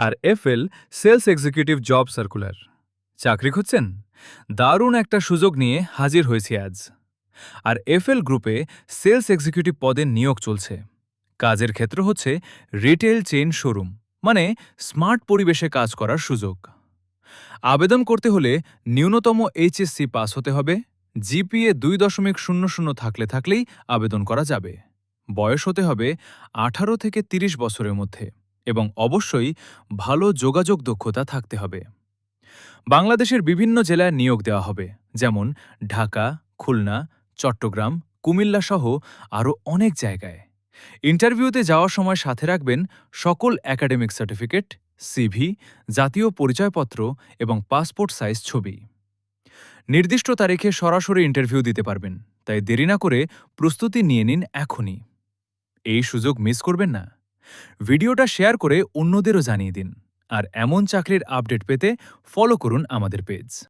আর FL sales executive job circular. চাকরি খুঁজছেন? দারুণ একটা সুযোগ নিয়ে হাজির হয়েছি আজ। আর এফএল গ্রুপে সেলস এক্সিকিউটিভ পদে নিয়োগ চলছে। কাজের ক্ষেত্র হচ্ছে রিটেল চেইন শোরুম, মানে স্মার্ট পরিবেশে কাজ করার সুযোগ। আবেদন করতে হলে ন্যূনতম এইচএসসি পাস হতে হবে, জিপিএ 2.00 থাকলেই আবেদন করা যাবে। বয়স হতে হবে 18 থেকে 30 বছরের মধ্যে এবং অবশ্যই ভালো যোগাযোগ দক্ষতা থাকতে হবে। বাংলাদেশের বিভিন্ন জেলায় নিয়োগ দেওয়া হবে, যেমন ঢাকা, খুলনা, চট্টগ্রাম, কুমিল্লা সহ আরও অনেক জায়গায়। ইন্টারভিউতে যাওয়ার সময় সাথে রাখবেন সকল একাডেমিক সার্টিফিকেট, সিভি, জাতীয় পরিচয়পত্র এবং পাসপোর্ট সাইজ ছবি। নির্দিষ্ট তারিখে সরাসরি ইন্টারভিউ দিতে পারবেন, তাই দেরি না করে প্রস্তুতি নিয়ে নিন এখনই। এই সুযোগ মিস করবেন না। ভিডিওটা শেয়ার করে অন্যদেরও জানিয়ে দিন। আর এমন চাকরির আপডেট পেতে ফলো করুন আমাদের পেজ।